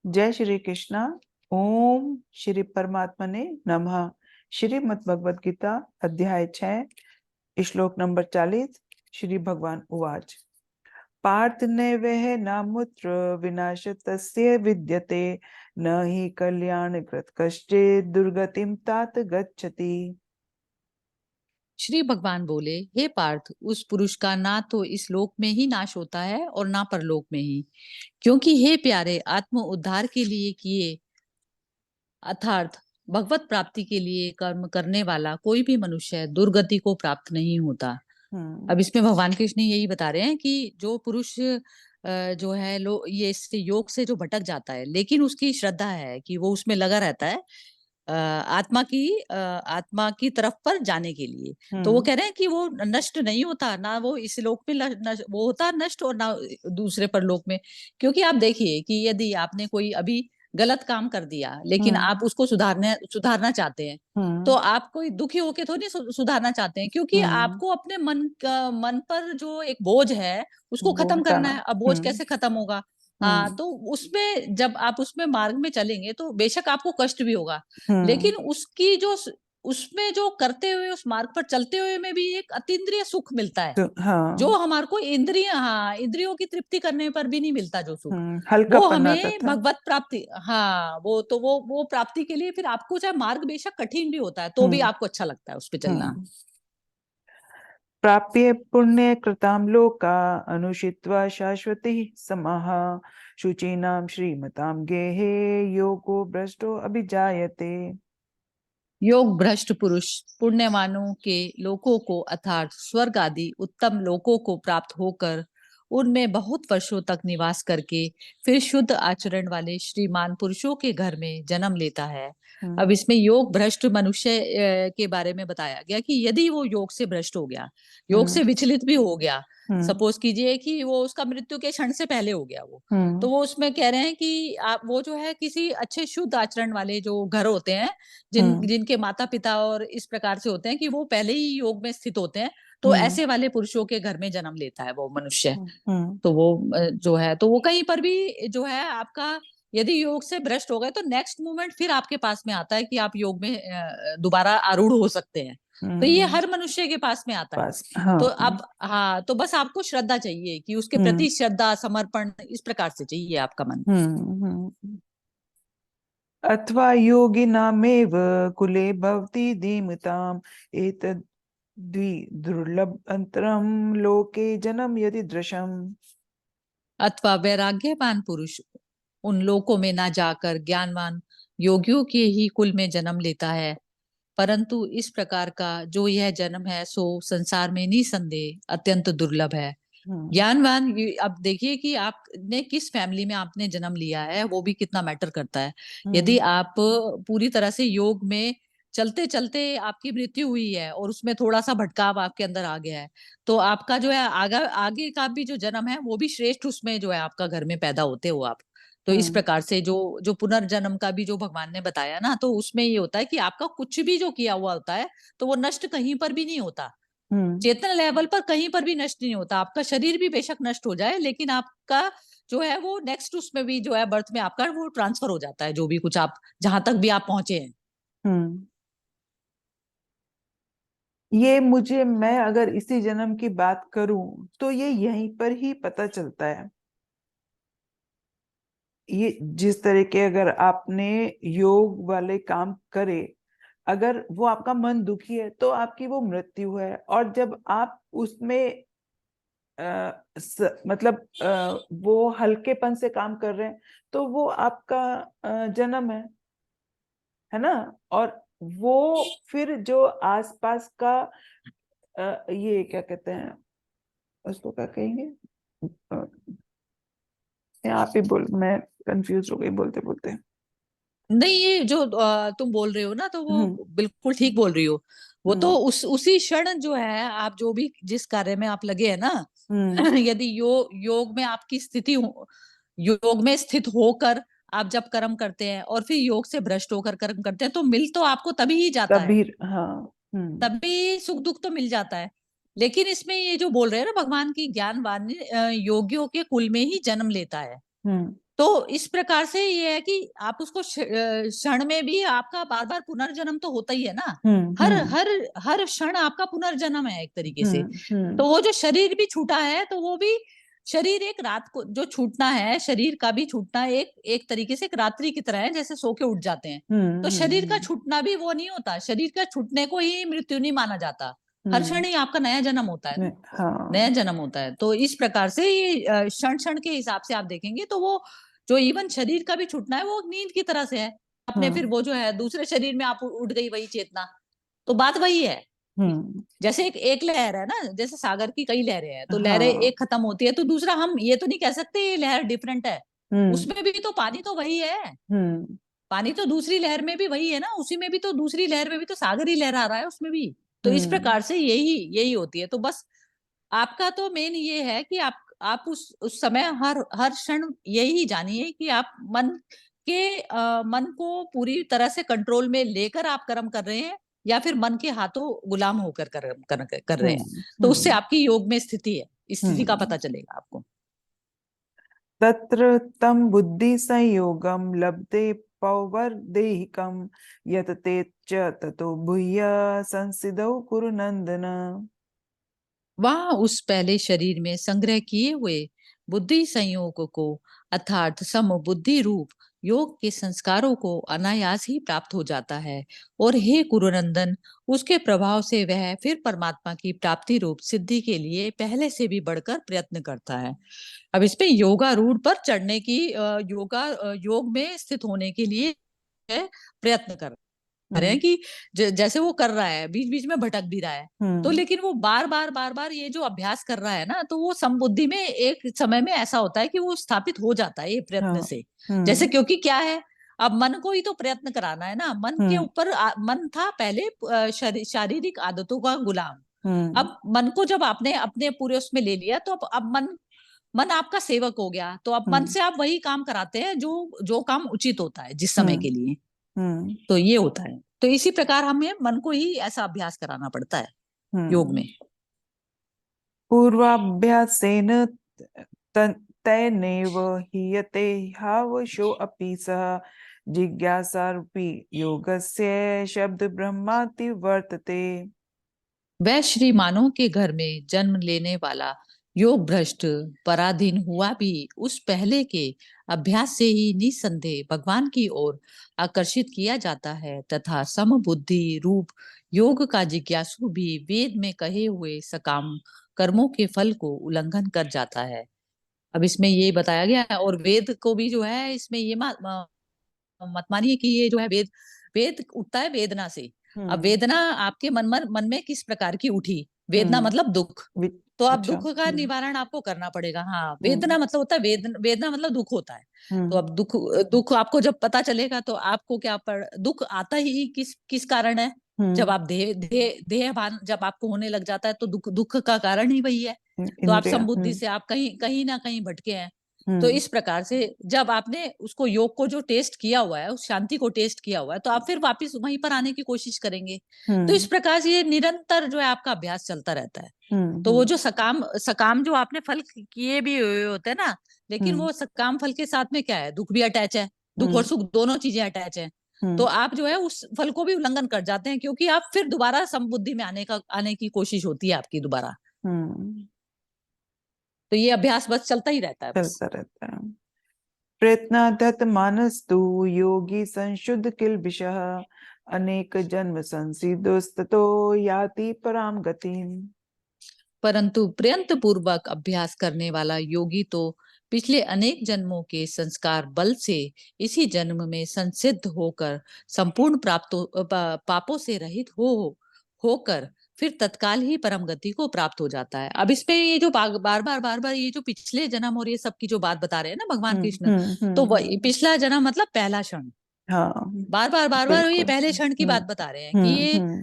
जय श्री कृष्णा। ओम श्री परमात्मने नमः। श्रीमद् भगवद गीता अध्याय 6 श्लोक नंबर 40। श्री भगवान उवाच पार्थ नैवेह नामुत्र विनाश तस्य विद्यते न हि कल्याणकृत कश्चित् दुर्गतिं तात गच्छति। श्री भगवान बोले, हे पार्थ, उस पुरुष का ना तो इस लोक में ही नाश होता है और ना परलोक में ही। क्योंकि हे प्यारे, आत्म उद्धार के लिए किए अर्थात भगवत प्राप्ति के लिए कर्म करने वाला कोई भी मनुष्य दुर्गति को प्राप्त नहीं होता। अब इसमें भगवान कृष्ण यही बता रहे हैं कि जो पुरुष जो है ये इससे योग से जो भटक जाता है, लेकिन उसकी श्रद्धा है कि वो उसमें लगा रहता है आत्मा की तरफ पर जाने के लिए। तो वो कह रहे हैं कि वो नष्ट नहीं होता, ना वो इस लोक में वो होता नष्ट और ना दूसरे परलोक में। क्योंकि आप देखिए कि यदि आपने कोई अभी गलत काम कर दिया, लेकिन आप उसको सुधारना चाहते हैं, तो आप कोई दुखी होके थोड़ी सुधारना चाहते हैं, क्योंकि आपको अपने मन पर जो एक बोझ है उसको वो खत्म करना हटाना। है। अब बोझ कैसे खत्म होगा? हाँ, तो उसमें जब आप उसमें मार्ग में चलेंगे तो बेशक आपको कष्ट भी होगा, लेकिन उसकी जो उसमें जो करते हुए उस मार्ग पर चलते हुए में भी एक अतीन्द्रिय सुख मिलता है, तो जो हाँ, हमारे को इंद्रियों की तृप्ति करने पर भी नहीं मिलता जो सुख। वो हल्कापन आता हमें था। भगवत प्राप्ति, हाँ, वो प्राप्ति के लिए फिर आपको चाहे मार्ग बेशक कठिन भी होता है तो भी हम्म आपको अच्छा लगता है उस पे चलना। हम्म प्राप्य पुण्य कृतां लोका अनुषित्वा शाश्वती समाः शुचीनां श्रीमतां गेहे योगो भ्रष्टो अभिजायते। योग भ्रष्ट पुरुष पुण्यवानों के लोकों को अर्थात स्वर्ग आदि उत्तम लोकों को प्राप्त होकर उनमें बहुत वर्षों तक निवास करके फिर शुद्ध आचरण वाले श्रीमान पुरुषों के घर में जन्म लेता है। अब इसमें योग भ्रष्ट मनुष्य के बारे में बताया गया कि यदि वो योग से भ्रष्ट हो गया, योग से विचलित भी हो गया, हम्म सपोज कीजिए कि वो उसका मृत्यु के क्षण से पहले हो गया वो, तो हम्म वो उसमें कह रहे हैं कि आप वो जो है किसी अच्छे शुद्ध आचरण वाले जो घर होते हैं, हम्म जिनके माता पिता और इस प्रकार से होते हैं कि वो पहले ही योग में स्थित होते हैं, तो हम्म ऐसे वाले पुरुषों के घर में जन्म लेता है वो मनुष्य। हम्म तो वो जो है तो वो कहीं पर भी जो है आपका यदि योग से भ्रष्ट हो गए तो नेक्स्ट मोमेंट फिर आपके पास में आता है कि आप योग में दोबारा आरूढ़ हो सकते हैं। तो ये हम्म हर मनुष्य के पास में आता है। पास, हाँ। तो अब हाँ, तो बस आपको श्रद्धा चाहिए कि उसके हम्म प्रति श्रद्धा समर्पण इस प्रकार से चाहिए आपका मन। अथवा योगिनामेव कुले भवति धीमताम् एतद् दुर्लभ अंतरम लोके जन्म यदि दृशम। अथवा वैराग्यवान पुरुष उन लोकों में ना जाकर ज्ञानवान योगियों के ही कुल में जन्म लेता है, परंतु इस प्रकार का जो यह जन्म है सो संसार में निसंदेह अत्यंत दुर्लभ है। हम्म ज्ञानवान अब देखिए कि आपने किस फैमिली में आपने जन्म लिया है वो भी कितना मैटर करता है। यदि हम्म आप पूरी तरह से योग में चलते चलते आपकी मृत्यु हुई है और उसमें थोड़ा सा भटकाव आपके अंदर आ गया है, तो आपका जो है आगे का भी जो जन्म है वो भी श्रेष्ठ उसमें जो है आपका घर में पैदा होते हो आप। तो इस हम्म प्रकार से जो जो पुनर्जन्म का भी जो भगवान ने बताया ना, तो उसमें ये होता है कि आपका कुछ भी जो किया हुआ होता है तो वो नष्ट कहीं पर भी नहीं होता। हम्म चेतन लेवल पर कहीं पर भी नष्ट नहीं होता। आपका शरीर भी बेशक नष्ट हो जाए, लेकिन आपका जो है वो नेक्स्ट उसमें भी जो है बर्थ में आपका वो ट्रांसफर हो जाता है, जो भी कुछ आप जहां तक भी आप पहुंचे हैं। हम्म ये मुझे, मैं अगर इसी जन्म की बात करूं तो ये यहीं पर ही पता चलता है। ये जिस तरह के अगर आपने योग वाले काम करे, अगर वो आपका मन दुखी है तो आपकी वो मृत्यु है। और जब आप उसमें मतलब वो हल्केपन से काम कर रहे हैं तो वो आपका जन्म है ना। और वो फिर जो आसपास का ये क्या कहते हैं, उसको क्या कहेंगे, अ, आप ही बोल, मैं कंफ्यूज हो गई बोलते बोलते। नहीं, ये जो तुम बोल रहे हो ना, तो हम्म वो बिल्कुल ठीक बोल रही हो। वो तो हम्म उसी क्षण जो है आप जो भी जिस कार्य में आप लगे हैं ना, हम्म यदि योग में आपकी स्थिति हो, योग में स्थित होकर आप जब कर्म करते हैं और फिर योग से भ्रष्ट होकर कर्म करते हैं, तो मिल तो आपको तभी ही जाता है, तभी, हाँ। तभी सुख दुख तो मिल जाता है। लेकिन इसमें ये जो बोल रहे हैं ना भगवान की ज्ञानवान योगियों के कुल में ही जन्म लेता है। हम्म तो इस प्रकार से ये है कि आप उसको क्षण में भी आपका बार बार पुनर्जन्म तो होता ही है ना। हम्म हर हम्म हर हर क्षण आपका पुनर्जन्म है एक तरीके से। हम्म तो वो जो शरीर भी छूटा है तो वो भी शरीर एक रात को जो छूटना है, शरीर का भी छूटना एक एक तरीके से एक रात्रि की तरह है, जैसे सो के उठ जाते हैं। तो शरीर का हम्म छूटना भी वो नहीं होता, शरीर का छूटने को ही मृत्यु नहीं माना जाता। हर क्षण हम्म ही आपका नया जन्म होता है ना, नया हाँ। जन्म होता है। तो इस प्रकार से ये क्षण क्षण के हिसाब से आप देखेंगे तो वो जो इवन शरीर का भी छूटना है वो नींद की तरह से है। आपने फिर हम्म वो जो है दूसरे शरीर में आप उठ गई वही चेतना। तो बात वही है। हम्म जैसे एक एक लहर है ना, जैसे सागर की कई लहरें हैं, तो लहरें हाँ। एक खत्म होती है तो दूसरा, हम ये तो नहीं कह सकते ये लहर डिफरेंट है। हम्म उसमें भी तो पानी तो वही है। हम्म पानी तो दूसरी लहर में भी वही है ना, उसी में भी तो दूसरी लहर में भी तो सागर ही लहरा रहा है उसमें भी। तो इस हम्म प्रकार से यही यही होती है। तो बस आपका तो मेन ये है कि आप उस समय हर हर क्षण यही जानिए कि आप मन को पूरी तरह से कंट्रोल में लेकर आप कर्म कर रहे हैं, या फिर मन के हाथों गुलाम होकर कर रहे हैं। तो उससे हम्म आपकी योग में स्थिति है, स्थिति का हम्म पता चलेगा आपको। तत्र तं बुद्धि संयोगम लब्धे पौवर्देहिकं यत ते च ततो भूय संसिदौ कुरु नंदन। वह उस पहले शरीर में संग्रह किए हुए बुद्धि संयोग को अर्थात सम बुद्धि रूप योग के संस्कारों को अनायास ही प्राप्त हो जाता है। और हे कुरुनंदन, उसके प्रभाव से वह फिर परमात्मा की प्राप्ति रूप सिद्धि के लिए पहले से भी बढ़कर प्रयत्न करता है। अब इसमें योगारूढ़ पर चढ़ने की योग में स्थित होने के लिए प्रयत्न कर रहे हैं हम्म कि जैसे वो कर रहा है, बीच बीच में भटक भी रहा है। तो हम्म लेकिन वो बार बार ये जो अभ्यास कर रहा है ना, तो वो समबुद्धि में एक समय में ऐसा होता है कि वो स्थापित हो जाता है ये प्रयत्न हाँ। से। जैसे हम्म क्योंकि क्या है, अब मन को ही तो प्रयत्न कराना है ना, मन के हम्म ऊपर मन था पहले शारीरिक आदतों का गुलाम। हम्म अब मन को जब आपने अपने पूरे उसमें ले लिया, तो अब मन मन आपका सेवक हो गया। तो अब मन हम्म से आप वही काम कराते हैं जो जो काम उचित होता है जिस समय हम्म के लिए। हम्म तो ये होता है। तो इसी प्रकार हमें मन को ही ऐसा अभ्यास कराना पड़ता है योग हम्म में। पूर्वाभ्यासेन तैनेव हीयते हावशो अपि सः जिज्ञासारूपी योगस्य शब्द ब्रह्माति वर्तते। वह श्री मानव के घर में जन्म लेने वाला योग भ्रष्ट पराधीन हुआ भी उस पहले के अभ्यास से ही निसंदेह भगवान की ओर आकर्षित किया जाता है, तथा समबुद्धि रूप योग का जिज्ञासु भी वेद में कहे हुए सकाम कर्मों के फल को उल्लंघन कर जाता है। अब इसमें ये बताया गया है, और वेद को भी जो है इसमें ये मत मानिए कि ये जो है वेद वेद उठता है वेदना से। अब हम्म वेदना आपके मन में किस प्रकार की उठी, वेदना हम्म मतलब दुख। तो अब अच्छा। दुख का निवारण आपको करना पड़ेगा। हाँ, हम्म वेदना मतलब होता है वेदना मतलब दुख होता है। तो हम्म अब दुख दुख आपको जब पता चलेगा तो आपको क्या पड़ दुख आता ही किस किस कारण है। जब हम्म आप देह भान जब आपको होने लग जाता है तो दुख दुख का कारण ही वही है। तो आप इंद्रिया। संबुद्धि से आप कहीं कहीं ना कहीं भटके हैं। तो हम्म इस प्रकार से जब आपने उसको योग को जो टेस्ट किया हुआ है, उस शांति को टेस्ट किया हुआ है, तो आप फिर वापस वहीं पर आने की कोशिश करेंगे। तो इस हम्म प्रकार से ये निरंतर जो है आपका अभ्यास चलता रहता है। तो वो हम्म जो सकाम सकाम जो आपने फल किए भी हुए होते हैं ना, लेकिन हम्म वो सकाम फल के साथ में क्या है, दुख भी अटैच है। दुख और हम्म सुख दोनों चीजें अटैच है। तो हम्म आप जो है उस फल को भी उल्लंघन कर जाते हैं, क्योंकि आप फिर दोबारा समबुद्धि में आने की कोशिश होती है आपकी दोबारा। हम्म तो ये अभ्यास बस चलता ही रहता है बस। चलता रहता है। प्रयत्नादत मानस्तु योगी संशुद्ध किल्बिषः अनेक जन्म संसिदोस्ततो याति पराम गतिम। परंतु प्रयत्न पूर्वक अभ्यास करने वाला योगी तो पिछले अनेक जन्मों के संस्कार बल से इसी जन्म में संसिद्ध होकर संपूर्ण पापों से रहित होकर फिर तत्काल ही परम गति को प्राप्त हो जाता है। अब इस पे ये जो बार बार ये जो पिछले जन्म और ये सब की जो बात बता रहे हैं ना भगवान कृष्ण, तो वही हम्म। पिछला जन्म मतलब पहला क्षण। हाँ बार बार ये बिल्कुल। पहले क्षण की बात बता रहे हैं कि ये हम्म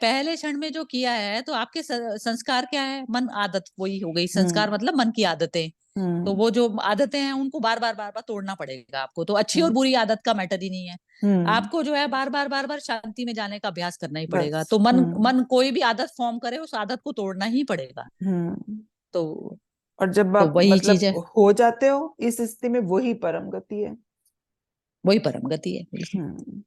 पहले क्षण में जो किया है, तो आपके संस्कार क्या है, मन आदत वही हो गई। हम्म संस्कार मतलब मन की आदतें। तो वो जो आदतें हैं उनको बार बार तोड़ना पड़ेगा आपको। तो अच्छी और बुरी आदत का मैटर ही नहीं है, आपको जो है बार बार शांति में जाने का अभ्यास करना ही पड़ेगा। बस तो मन कोई भी आदत फॉर्म करे उस आदत को तोड़ना ही पड़ेगा। हम्म। तो और जब तो आप वही चीज मतलब है, हो जाते हो इस स्थिति में, वही परम गति है। वही परम गति है, बिल्कुल। हम्म।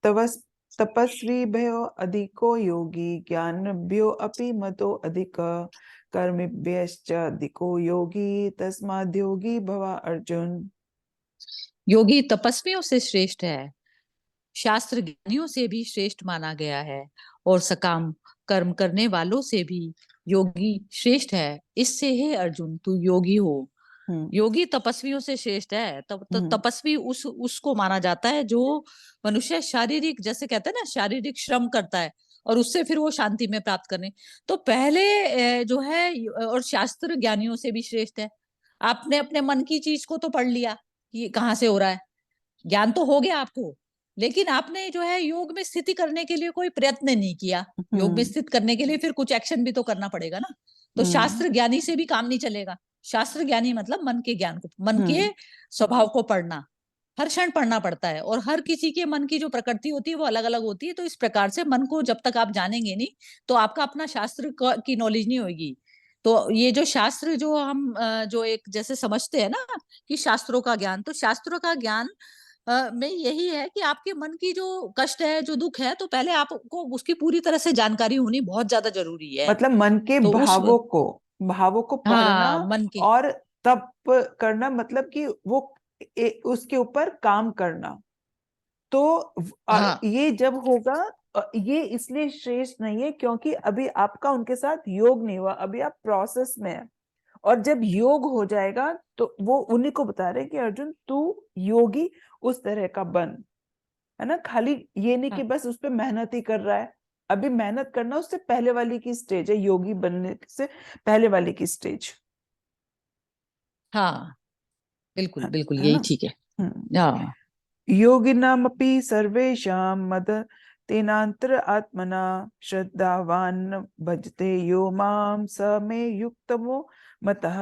तपस तपस्वी भयो अधिको योगी, ज्ञानभ्यो अपि मतो अधिक, कर्मभ्यश्च अधिको योगी, तस्माद् योगी भव अर्जुन। योगी तपस्वियों से श्रेष्ठ है, शास्त्र ज्ञानियों से भी श्रेष्ठ माना गया है, और सकाम कर्म करने वालों से भी योगी श्रेष्ठ है। इससे हे अर्जुन तू योगी हो। हम्म योगी तपस्वियों से श्रेष्ठ है। हम्म तपस्वी उसको माना जाता है जो मनुष्य शारीरिक, जैसे कहते हैं ना, शारीरिक श्रम करता है और उससे फिर वो शांति में प्राप्त करने। तो पहले जो है, और शास्त्र ज्ञानियों से भी श्रेष्ठ है। आपने अपने मन की चीज को तो पढ़ लिया कि ये कहाँ से हो रहा है, ज्ञान तो हो गया आपको, लेकिन आपने जो है योग में स्थिति करने के लिए कोई प्रयत्न नहीं किया। योग में हम्म स्थित करने के लिए फिर कुछ एक्शन भी तो करना पड़ेगा ना। तो हम्म शास्त्र ज्ञानी से भी काम नहीं चलेगा। शास्त्र ज्ञानी मतलब मन के ज्ञान को, मन के हम्म स्वभाव को पढ़ना, हर क्षण पढ़ना पड़ता है। और हर किसी के मन की जो प्रकृति होती है वो अलग अलग होती है। तो इस प्रकार से मन को जब तक आप जानेंगे नहीं, तो आपका अपना शास्त्र की नॉलेज नहीं होगी। तो ये जो शास्त्र जो हम जो एक जैसे समझते हैं ना कि शास्त्रों का ज्ञान, तो शास्त्रों का ज्ञान में यही है कि आपके मन की जो कष्ट है, जो दुख है, तो पहले आपको उसकी पूरी तरह से जानकारी होनी बहुत ज्यादा जरूरी है। मतलब मन के तो उस भावों को पढ़ना हाँ, मन की, और तप करना, मतलब कि वो उसके ऊपर काम करना। तो हाँ ये जब होगा, ये इसलिए श्रेष्ठ नहीं है क्योंकि अभी आपका उनके साथ योग नहीं हुआ, अभी आप प्रोसेस में है। और जब योग हो जाएगा तो वो उन्हीं को बता रहे हैं कि अर्जुन तू योगी उस तरह का बन, है ना। खाली ये नहीं कि हाँ बस उस पर मेहनत ही कर रहा है, अभी मेहनत करना उससे पहले वाली की स्टेज है, योगी बनने से पहले वाली की स्टेज हाँ, बिल्कुल बिल्कुल है यही ना। ठीक है। हम्म। हाँ, योगिनामपि सर्वेषां मद तेनांतर आत्मना, श्रद्धावान भजते यो माम स मे युक्तमो मतः।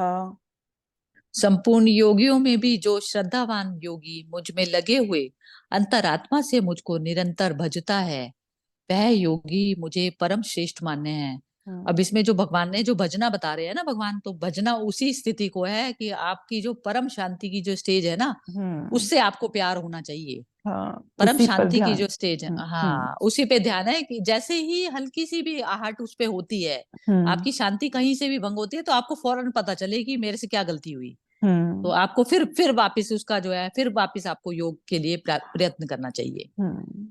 संपूर्ण योगियों में भी जो श्रद्धावान योगी मुझ में लगे हुए अंतरात्मा से मुझको निरंतर भजता है, वह योगी मुझे परम श्रेष्ठ मान्य है। अब हम्म इसमें जो भगवान ने जो भजना बता रहे हैं ना भगवान, तो भजना उसी स्थिति को है कि आपकी जो परम शांति की जो स्टेज है ना, हम्म उससे आपको प्यार होना चाहिए। हाँ, परम उसी पर शांति की ध्यान। जो स्टेज है, हम्म हाँ, उसी पे ध्यान है। कि जैसे ही हल्की सी भी आहट उस पे होती है, हम्म आपकी शांति कहीं से भी भंग होती है, तो आपको फौरन पता चले कि मेरे से क्या गलती हुई। तो हम्म आपको फिर वापस उसका जो है, फिर वापस आपको योग के लिए प्रयत्न करना चाहिए।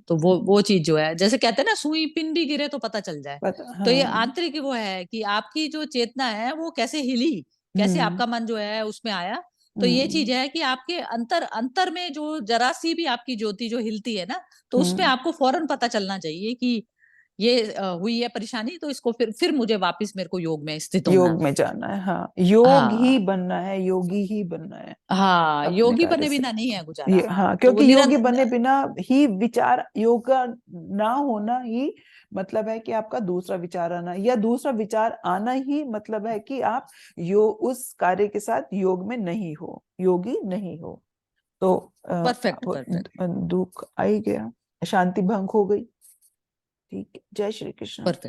तो वो चीज जो है, जैसे कहते हैं ना, सुई पिन भी गिरे तो पता चल जाए। पता, तो ये हाँ। आंतरिक वो है कि आपकी जो चेतना है वो कैसे हिली, कैसे हम्म आपका मन जो है उसमें आया। तो ये हम्म चीज है कि आपके अंतर अंतर में जो जरा सी भी आपकी ज्योति जो हिलती है ना, तो उसमें हम्म आपको फौरन पता चलना चाहिए कि ये हुई है परेशानी, तो इसको फिर मुझे वापस मेरे को योग में स्थित होना योग है। में जाना है, हाँ, योग ही हाँ, बनना है, योगी ही बनना है हाँ, अपने योगी कार्य बने से। बिना नहीं है गुजारा। ये, हाँ, हाँ, तो वो क्योंकि योगी बने निरंतर, बिना ही विचार, योग का ना होना ही मतलब है कि आपका दूसरा विचार आना, या दूसरा विचार आना ही मतलब है कि आप उस कार्य के साथ योग में नहीं हो, योगी नहीं हो। तो परफेक्ट परफेक्ट दुख आ ही गया, शांति भंग हो गई। ठीक है, जय श्री कृष्ण। परफेक्ट।